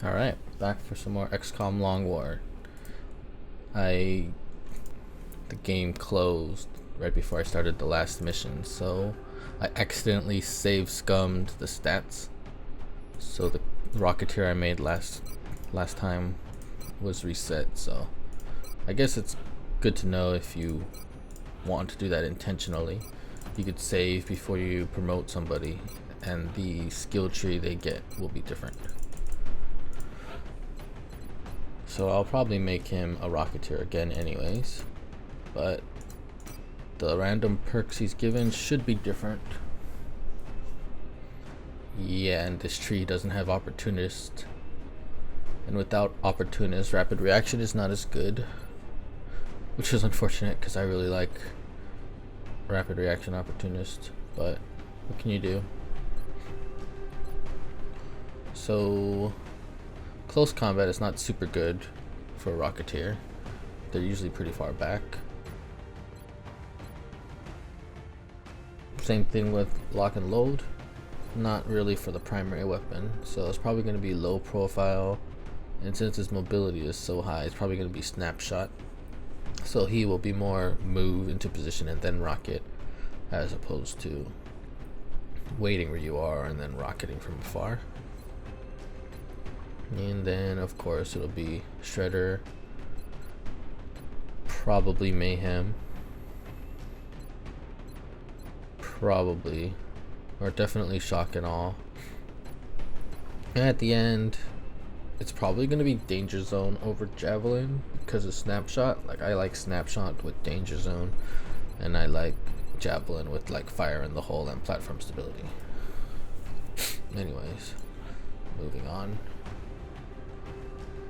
Alright, back for some more XCOM Long War. The game closed right before I started the last mission, so I accidentally scummed the stats. So the Rocketeer I made last time was reset, so I guess it's good to know if you want to do that intentionally. You could save before you promote somebody, and the skill tree they get will be different. So I'll probably make him a Rocketeer again anyways, but the random perks he's given should be different. Yeah, and this tree doesn't have Opportunist, and without Opportunist, Rapid Reaction is not as good, which is unfortunate because I really like Rapid Reaction Opportunist, but what can you do? So close combat is not super good for a Rocketeer. They're usually pretty far back. Same thing with lock and load. Not really for the primary weapon, so it's probably going to be low profile, and since his mobility is so high, it's probably going to be snapshot, so he will be more move into position and then rocket, as opposed to waiting where you are and then rocketing from afar. And then of course it'll be Shredder, probably Mayhem, probably, or definitely Shock and Awe. And at the end, it's probably going to be Danger Zone over Javelin because of Snapshot. Like, I like Snapshot with Danger Zone, and I like Javelin with like Fire in the Hole and platform stability. Anyways, moving on.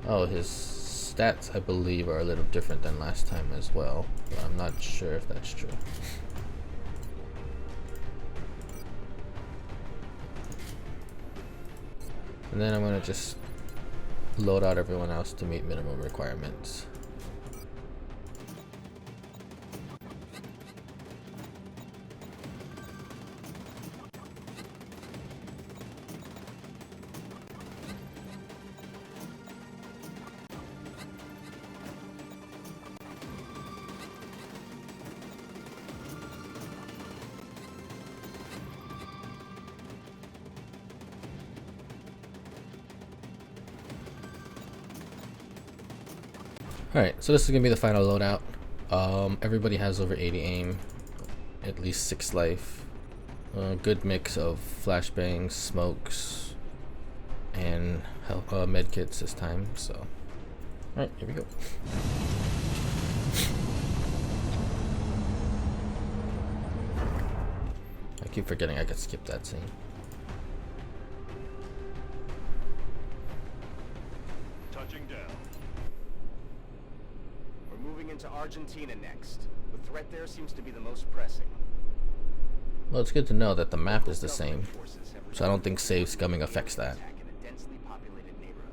Oh, his stats I believe are a little different than last time as well, but I'm not sure if that's true. And then I'm going to just load out everyone else to meet minimum requirements. Alright, so this is going to be the final loadout. Everybody has over 80 aim, at least 6 life, a good mix of flashbangs, smokes, and medkits this time, so alright, here we go. I keep forgetting I could skip that scene. Touching down. Moving into Argentina next. The threat there seems to be the most pressing. Well, it's good to know that the map is the same, so I don't think save scumming affects that. In a densely populated neighborhood.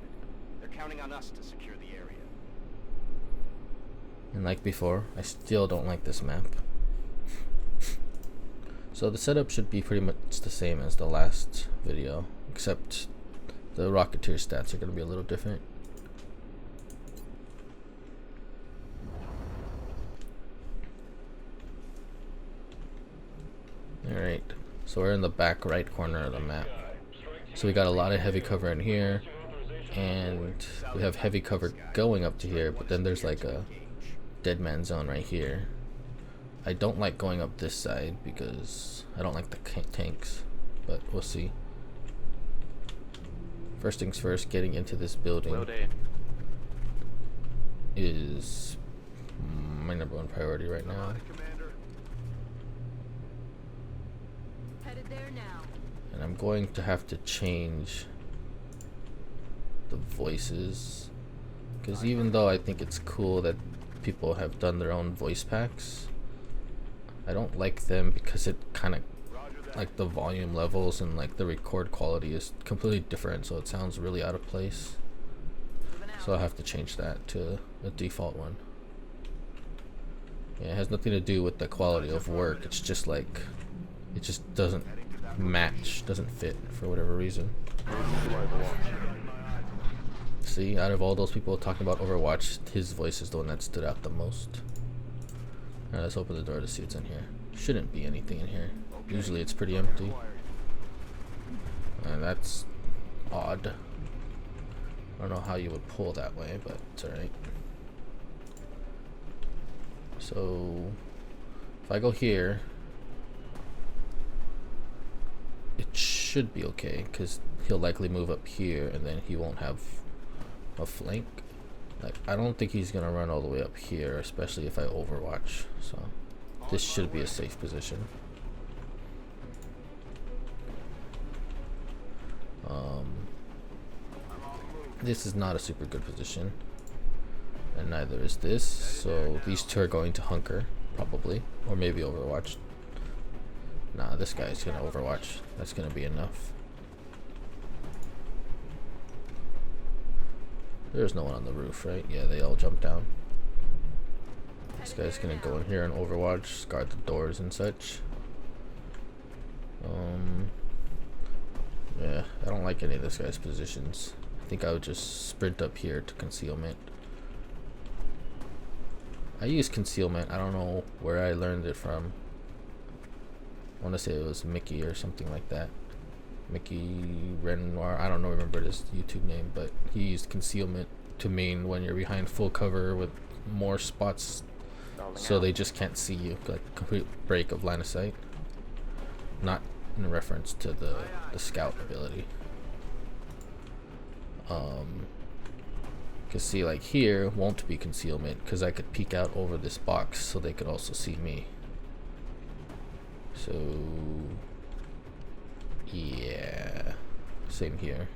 They're counting on us to secure the area. And like before, I still don't like this map. So the setup should be pretty much the same as the last video, except the Rocketeer stats are going to be a little different. Alright, so we're in the back right corner of the map. So we got a lot of heavy cover in here, and we have heavy cover going up to here, but then there's like a dead man zone right here. I don't like going up this side because I don't like the tanks, but we'll see. First things first, getting into this building is my #1 priority right now. And I'm going to have to change the voices, because even though I think it's cool that people have done their own voice packs, I don't like them because it kind of, like, the volume levels and like the record quality is completely different, so it sounds really out of place. So I'll have to change that to the default one. Yeah, it has nothing to do with the quality of work, it's just like, it just doesn't match, doesn't fit for whatever reason. See, out of all those people talking about Overwatch, his voice is the one that stood out the most. Alright, let's open the door to see what's in here. Shouldn't be anything in here. Usually it's pretty empty. And that's odd. I don't know how you would pull that way, but it's alright. So, if I go here, it should be okay, because he'll likely move up here, and then he won't have a flank. Like, I don't think he's gonna run all the way up here, especially if I overwatch. So, this should be a safe position. This is not a super good position, and neither is this. So these two are going to hunker, probably, or maybe overwatch. Nah, this guy's gonna overwatch. That's gonna be enough. There's no one on the roof, right? Yeah, they all jumped down. This guy's gonna go in here and overwatch, guard the doors and such. Yeah, I don't like any of this guy's positions. I think I would just sprint up here to concealment. I use concealment. I don't know where I learned it from. I want to say it was Mickey or something like that. Mickey Renoir. I don't know, remember his YouTube name, but he used concealment to mean when you're behind full cover with more spots, so they just can't see you, like complete break of line of sight. Not in reference to the scout ability. Cause see, like here won't be concealment because I could peek out over this box so they could also see me. So yeah, same here.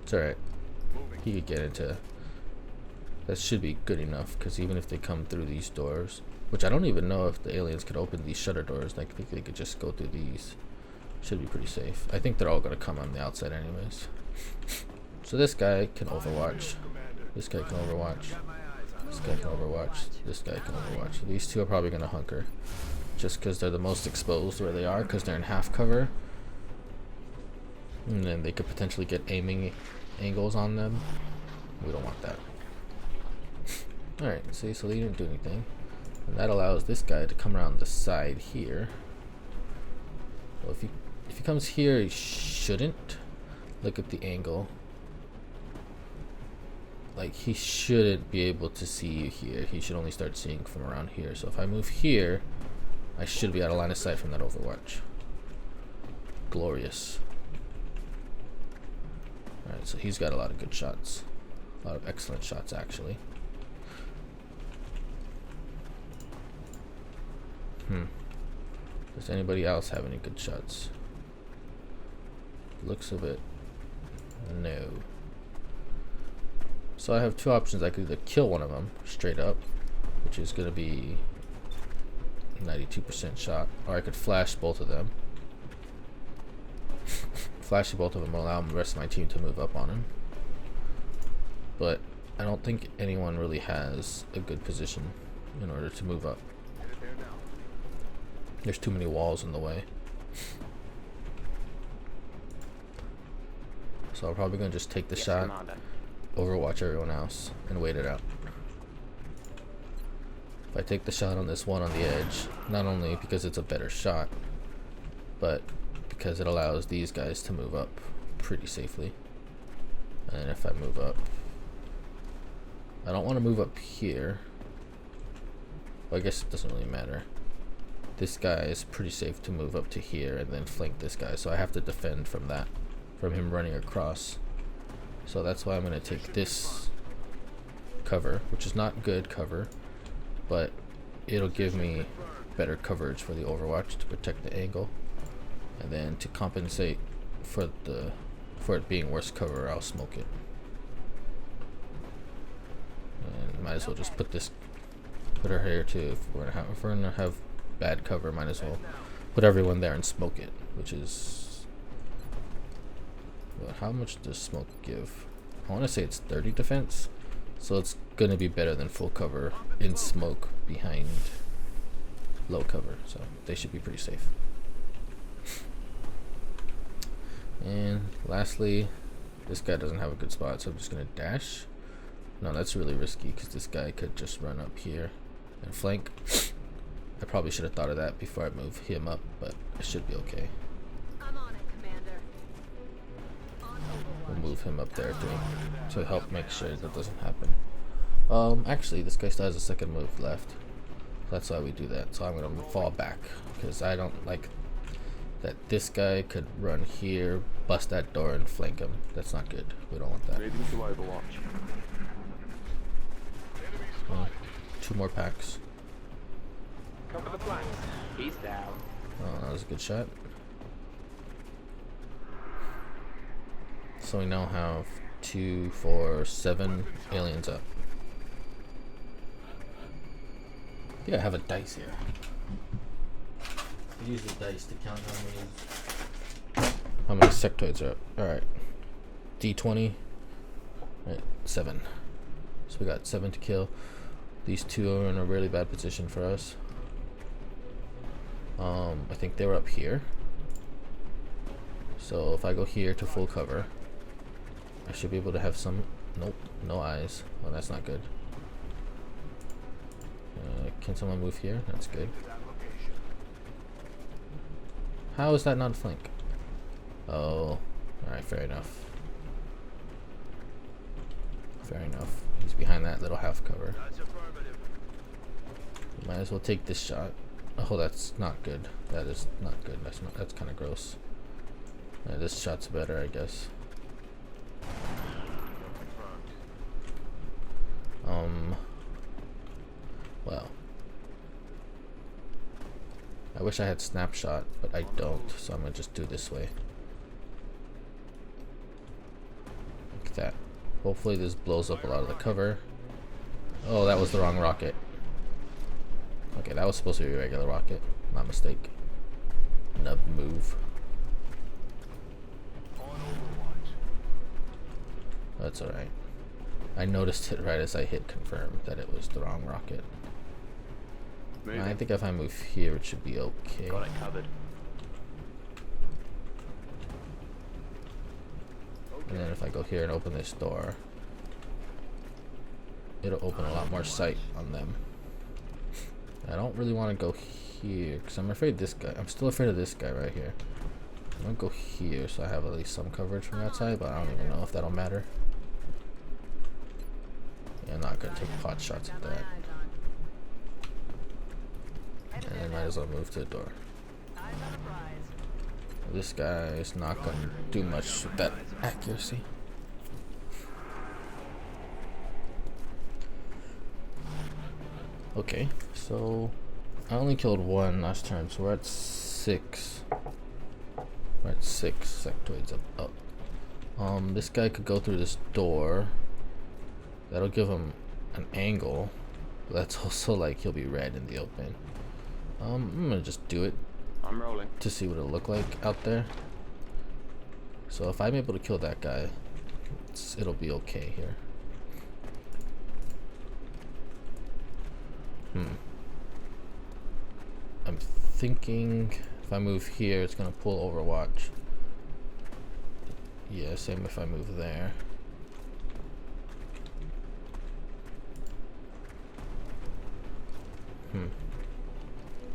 It's alright. He could get into. That should be good enough, because even if they come through these doors, which I don't even know if the aliens could open these shutter doors, like I think they could just go through these. Should be pretty safe. I think they're all gonna come on the outside anyways. So this guy can overwatch. This guy can overwatch. This guy can overwatch. This guy can overwatch. So these two are probably gonna hunker, just because they're the most exposed where they are, because they're in half cover. And then they could potentially get aiming angles on them. We don't want that. Alright, see, so they didn't do anything. And that allows this guy to come around the side here. Well, if he comes here, he shouldn't. Look at the angle. Like, he shouldn't be able to see you here. He should only start seeing from around here. So if I move here, I should be out of line of sight from that overwatch. Glorious. Alright, so he's got a lot of good shots. A lot of excellent shots, actually. Does anybody else have any good shots? Looks of it. No. So I have two options. I could either kill one of them straight up, which is going to be 92% shot, or I could flash both of them. Flashing both of them will allow the rest of my team to move up on him. But I don't think anyone really has a good position in order to move up. There's too many walls in the way. So I'm probably going to just take the shot, overwatch everyone else, and wait it out. If I take the shot on this one on the edge, not only because it's a better shot, but because it allows these guys to move up pretty safely. And if I move up, I don't want to move up here. Well, I guess it doesn't really matter. This guy is pretty safe to move up to here and then flank this guy, so I have to defend from that, from him running across. So that's why I'm going to take this cover, which is not good cover, but it'll give me better coverage for the overwatch to protect the angle. And then to compensate for it being worse cover, I'll smoke it. And might as well just put her here too. If we're gonna have bad cover, might as well put everyone there and smoke it, which is, well, how much does smoke give? I want to say it's 30 defense, so it's gonna be better than full cover in smoke behind low cover, so they should be pretty safe. And Lastly, this guy doesn't have a good spot, so I'm just gonna dash. No, that's really risky because this guy could just run up here and flank. I probably should have thought of that before I move him up, but it should be okay. I'm on it, Commander. We'll move him up there to help make sure that doesn't happen. Actually, this guy still has a second move left. That's why we do that. So I'm gonna fall back because I don't like that this guy could run here, bust that door, and flank him. That's not good. We don't want that. Moving to Overwatch. 2 more packs. Cover the flanks. He's down. Oh, that was a good shot. So we now have 2, 4, 7 aliens up. Yeah, I have a dice here. Use the dice to count how many sectoids are up. Alright. D20. Alright, 7. So we got 7 to kill. These 2 are in a really bad position for us. I think they were up here. So if I go here to full cover, I should be able to have some. Nope, no eyes. Oh, that's not good. Can someone move here? That's good. How is that not flank? Oh, alright, fair enough. Fair enough. He's behind that little half cover. Might as well take this shot. Oh, that's not good. That is not good. That's kind of gross. Yeah, this shot's better, I guess. Well, I wish I had snapshot, but I don't, so I'm gonna just do this way. Like that. Hopefully this blows up a lot of the cover. Oh, that was the wrong rocket. Okay, that was supposed to be a regular rocket. My mistake. Nub move. That's alright. I noticed it right as I hit confirm that it was the wrong rocket. I think if I move here, it should be okay. Got it covered. And then if I go here and open this door, it'll open a lot more sight on them. I don't really want to go here because I'm afraid this guy. I'm still afraid of this guy right here. I'm gonna go here so I have at least some coverage from that side, but I don't even know if that'll matter. Yeah, I'm not gonna take pot shots at that. And I might as well move to the door. This guy is not gonna do much with that accuracy. Okay, so I only killed 1 last turn, so we're at 6. We're at 6 sectoids up. This guy could go through this door. That'll give him an angle. But that's also like he'll be red in the open. I'm gonna just do it. I'm rolling. To see what it'll look like out there. So if I'm able to kill that guy, it'll be okay here. I'm thinking if I move here, it's gonna pull Overwatch. Yeah, same if I move there.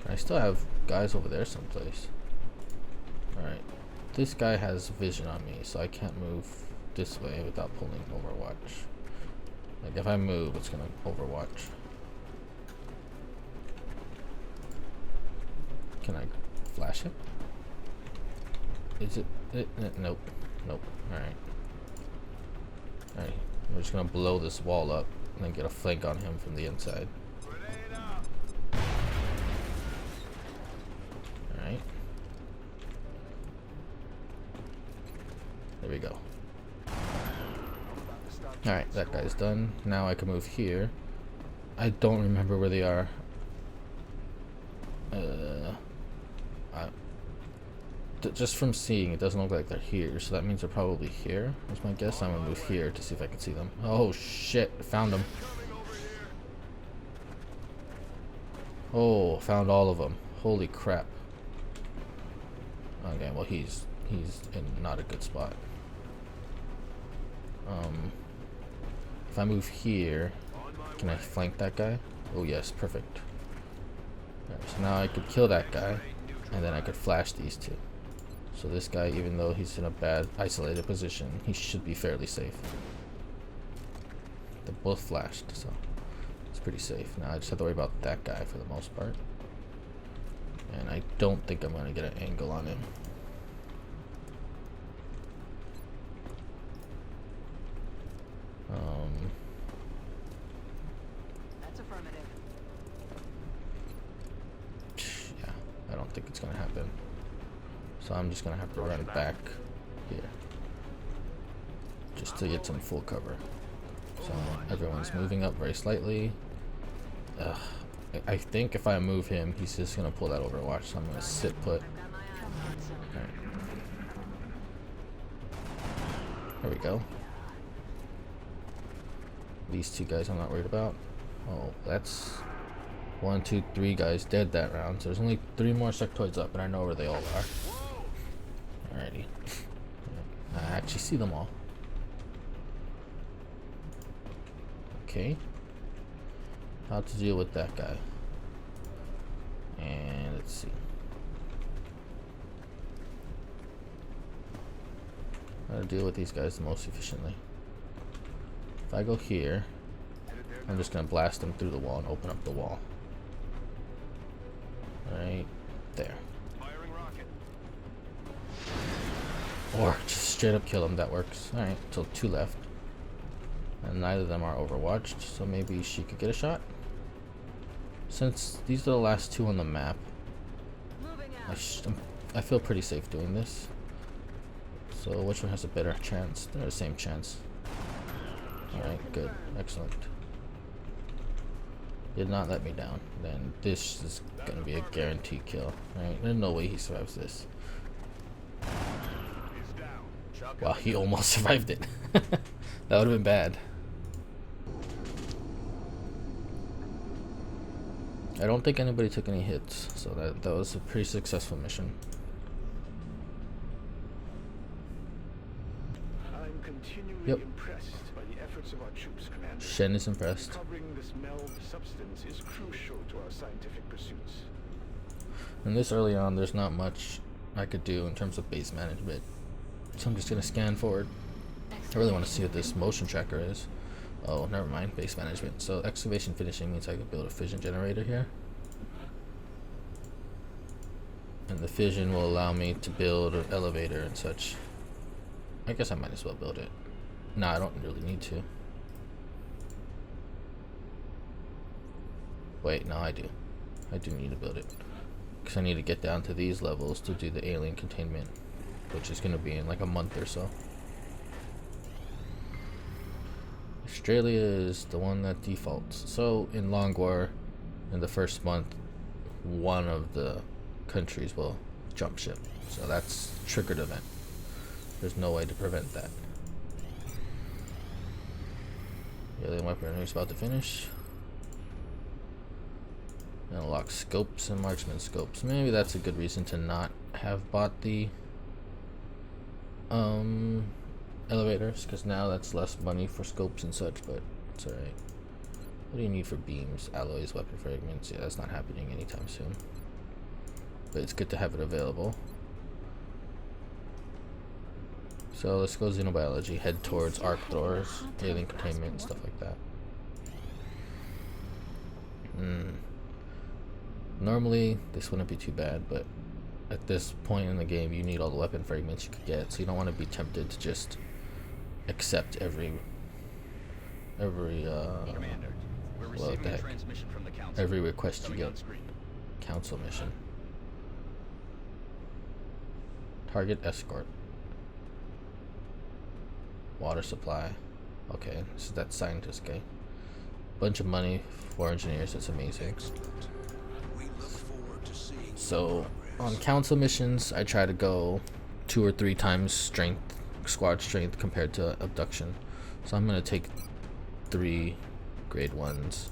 I still have guys over there someplace. Alright. This guy has vision on me, so I can't move this way without pulling Overwatch. Like if I move, it's gonna Overwatch. Can I flash it? Is it? Nope. Nope. Alright. Alright. We're just gonna blow this wall up and then get a flank on him from the inside. Alright. There we go. Alright, that guy's done. Now I can move here. I don't remember where they are. Just from seeing, it doesn't look like they're here, so that means they're probably here. That's my guess. I'm gonna move here to see if I can see them. Oh shit, found them. Oh, found all of them. Holy crap. Okay, well he's in not a good spot. If I move here, can I flank that guy? Oh yes, perfect. Alright, so now I could kill that guy, and then I could flash these two. So this guy, even though he's in a bad isolated position, he should be fairly safe. They're both flashed, so it's pretty safe. Now I just have to worry about that guy for the most part. And I don't think I'm going to get an angle on him. That's affirmative. Yeah, I don't think it's going to happen. So I'm just going to have to run back here. Just to get some full cover. So everyone's moving up very slightly. I think if I move him, he's just going to pull that Overwatch. So I'm going to sit put. Alright. There we go. These two guys I'm not worried about. Oh, that's 1, 2, 3 guys dead that round. So there's only 3 more sectoids up, and I know where they all are. Alrighty. I actually see them all. Okay. How to deal with that guy. And let's see. How to deal with these guys the most efficiently. If I go here, I'm just gonna blast them through the wall and open up the wall. Right there. Or just straight up kill them, that works. Alright, so 2 left. And neither of them are overwatched, so maybe she could get a shot. Since these are the last 2 on the map, I feel pretty safe doing this. So which one has a better chance? They're the same chance. Alright, good. Excellent. Did not let me down. Then this is gonna be a guaranteed kill. Right? There's no way he survives this. Wow, he almost survived it. That would have been bad. I don't think anybody took any hits, so that was a pretty successful mission. I'm continually impressed by the efforts of our troops, Commander. Shen is impressed. Covering this meld substance is crucial to our scientific pursuits. And this early on, there's not much I could do in terms of base management. So I'm just gonna scan forward. I really want to see what this motion tracker is. Oh, never mind. Base management. So excavation finishing means I can build a fission generator here. And the fission will allow me to build an elevator and such. I guess I might as well build it. No, I don't really need to. Wait, no, I do. I do need to build it. Because I need to get down to these levels to do the alien containment, which is going to be in like a month or so. Australia is the one that defaults. So in Long War, in the first month, one of the countries will jump ship. So that's a triggered event. There's no way to prevent that. The alien weaponry is about to finish. And unlock scopes and marksman scopes. Maybe that's a good reason to not have bought the elevators, because now that's less money for scopes and such, but it's alright. What do you need for beams? Alloys, weapon fragments. Yeah, that's not happening anytime soon. But it's good to have it available. So let's go xenobiology, head towards arc throwers, alien containment, and stuff like that. Normally, this wouldn't be too bad, but at this point in the game, you need all the weapon fragments you could get, so you don't want to be tempted to just accept every Commander, we're what receiving the a heck? transmission from the council. Every request you Coming get. on screen. Council mission. Target escort. Water supply. Okay, this is that scientist guy. Bunch of money for engineers, that's amazing. So on council missions, I try to go 2 or 3 times strength, squad strength compared to abduction. So I'm gonna take 3 grade 1s,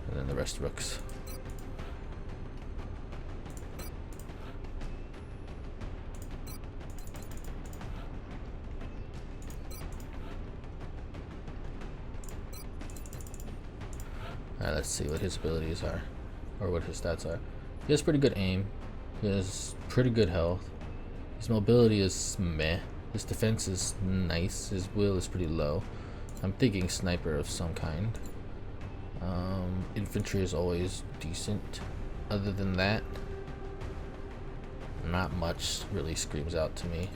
and then the rest rooks. Alright, let's see what his abilities are, or what his stats are. He has pretty good aim. He has pretty good health. His mobility is meh. His defense is nice. His will is pretty low. I'm thinking sniper of some kind. Infantry is always decent. Other than that, not much really screams out to me.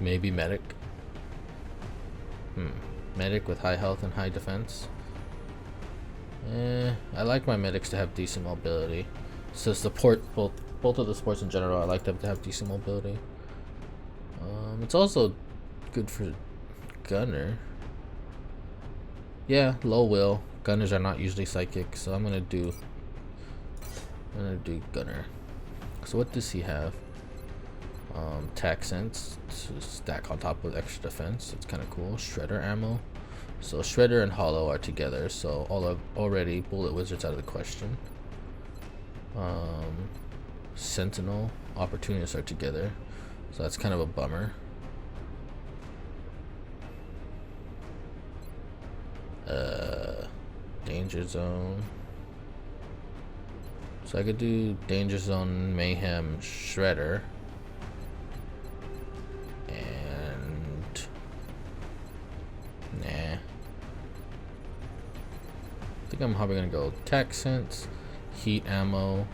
Maybe medic. Medic with high health and high defense. I like my medics to have decent mobility. So support both of the sports in general, I like them to have decent mobility. It's also good for gunner. Yeah, low will. Gunners are not usually psychic, so I'm gonna do gunner. So what does he have? Tac sense to stack on top with extra defense. It's kind of cool. Shredder ammo. So Shredder and Hollow are together, so already Bullet Wizard's out of the question. Sentinel, Opportunists are together, so that's kind of a bummer. Danger Zone. So I could do Danger Zone, Mayhem, Shredder. And nah. I think I'm probably gonna go Tac Sense, Heat Ammo.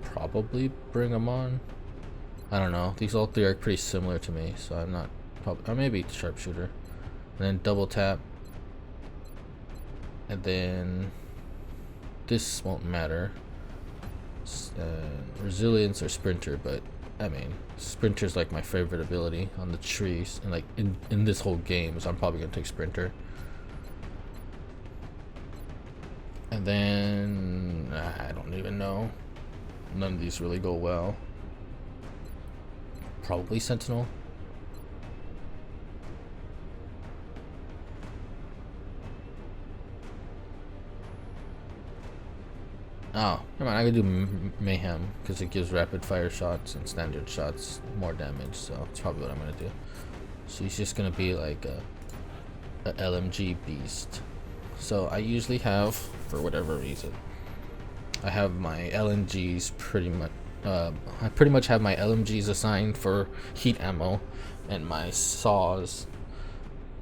Probably bring them on. I don't know. These all three are pretty similar to me, so I'm not. Or maybe Sharpshooter, and then double tap, and then this won't matter. Resilience or Sprinter, but I mean, Sprinter's like my favorite ability on the trees, and like in this whole game, so I'm probably gonna take Sprinter. And then I don't even know. None of these really go well. Probably Sentinel. Oh, come on, I could do Mayhem because it gives rapid fire shots and standard shots more damage, so that's probably what I'm gonna do. So he's just gonna be like a LMG beast. So I usually have, for whatever reason, I have my LMGs pretty much. I pretty much have my LMGs assigned for heat ammo, and my saws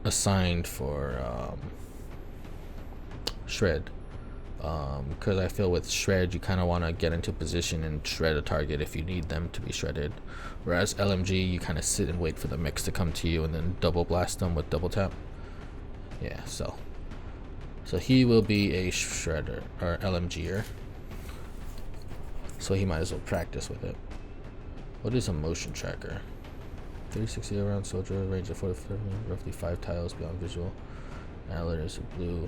assigned for shred. Because I feel with shred, you kind of want to get into position and shred a target if you need them to be shredded. Whereas LMG, you kind of sit and wait for the mix to come to you and then double blast them with double tap. Yeah, so he will be a shredder or LMGer. So he might as well practice with it. What is a motion tracker? 360 around soldier, range of 40, roughly 5 tiles beyond visual. Alert is blue.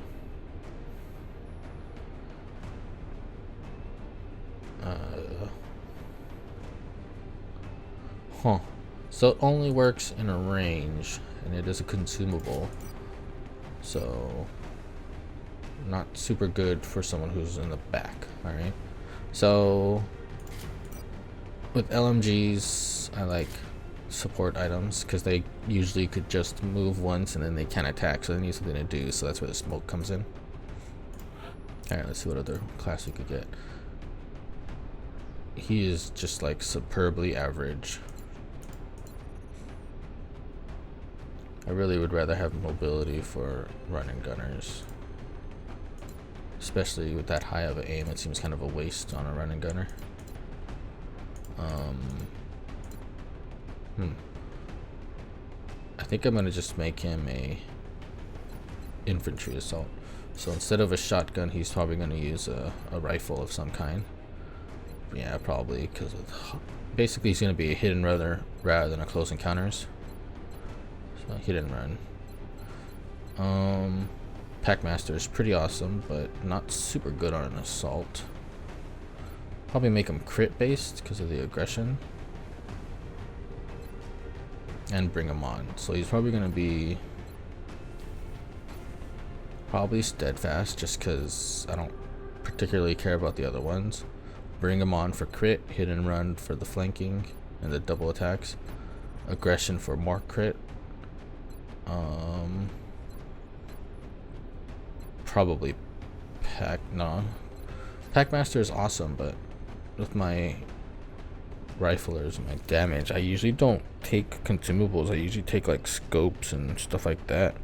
So it only works in a range, and it is a consumable. So not super good for someone who's in the back. All right. So with LMGs, I like support items because they usually could just move once and then they can't attack, so they need something to do. So that's where the smoke comes in. All right, let's see what other class we could get. He is just like superbly average. I really would rather have mobility for running gunners. Especially with that high of an aim, it seems kind of a waste on a running gunner. I think I'm gonna just make him a infantry assault. So instead of a shotgun, he's probably gonna use a rifle of some kind. Yeah, probably, because basically he's gonna be a hit and run rather than a close encounters. So hit and run. Packmaster is pretty awesome, but not super good on an assault. Probably make him crit based because of the aggression. And bring him on. So he's probably going to be steadfast just because I don't particularly care about the other ones. Bring him on for crit, hit and run for the flanking and the double attacks. Aggression for more crit. Probably Packmaster is awesome, but with my riflers, my damage, I usually don't take consumables. I usually take like scopes and stuff like that.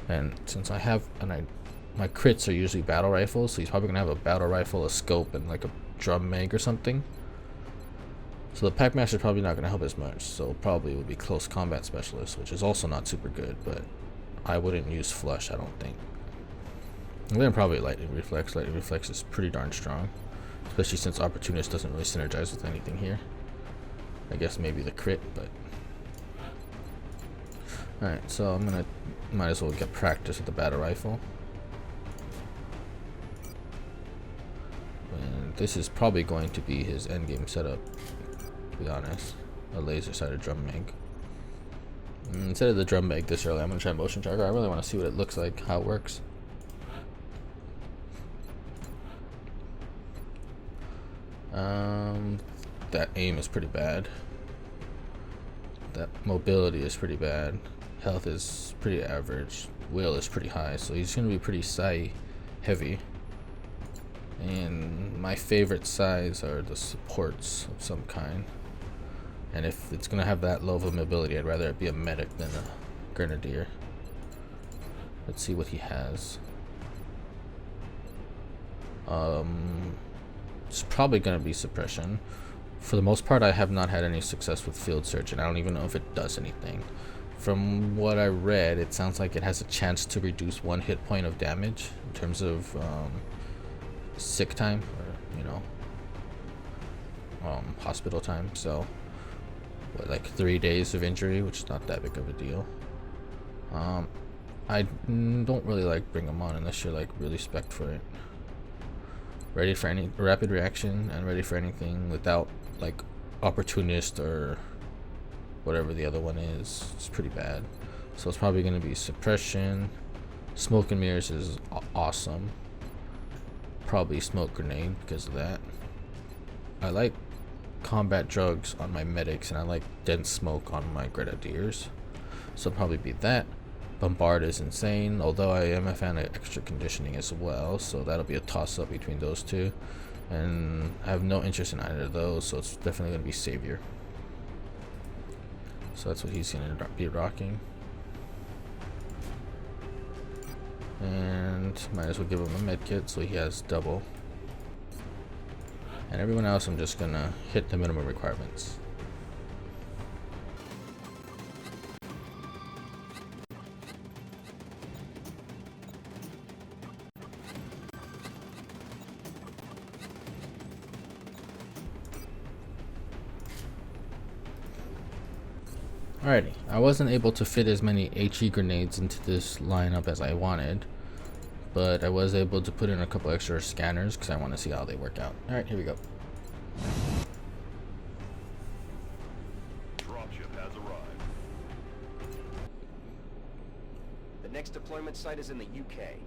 And since my crits are usually battle rifles, so he's probably gonna have a battle rifle, a scope, and like a drum mag or something. So the Packmaster is probably not gonna help as much. So probably would be close combat specialist, which is also not super good, but I wouldn't use flush, I don't think. And then probably lightning reflex. Lightning reflex is pretty darn strong, especially since opportunist doesn't really synergize with anything here. I guess maybe the crit, but alright, so might as well get practice with the battle rifle. And this is probably going to be his endgame setup, to be honest. A laser sighted drum mag. Instead of the drum mag this early, I'm gonna try motion tracker. I really want to see what it looks like, how it works. That aim is pretty bad. That mobility is pretty bad. Health is pretty average. Will is pretty high, so he's gonna be pretty psi heavy. And my favorite size are the supports of some kind. And if it's gonna have that low of a mobility, I'd rather it be a medic than a grenadier. Let's see what he has. It's probably gonna be suppression. For the most part, I have not had any success with field search, and I don't even know if it does anything. From what I read, it sounds like it has a chance to reduce 1 hit point of damage in terms of sick time, or hospital time. So what, like 3 days of injury, which is not that big of a deal. I don't really like bring them on unless you're like really spec'd for it. Ready for any rapid reaction and ready for anything without like opportunist or whatever the other one is. It's pretty bad. So it's probably going to be suppression. Smoke and mirrors is awesome. Probably smoke grenade because of that. I like combat drugs on my medics, and I like dense smoke on my grenadiers. So probably be that. Bombard is insane, although I am a fan of extra conditioning as well, so that'll be a toss-up between those two. And I have no interest in either of those, so it's definitely going to be Savior. So that's what he's going to be rocking. And might as well give him a med kit so he has double. And everyone else, I'm just going to hit the minimum requirements. Alrighty, I wasn't able to fit as many HE grenades into this lineup as I wanted, but I was able to put in a couple extra scanners because I want to see how they work out. Alright, here we go. Dropship has arrived. The next deployment site is in the UK.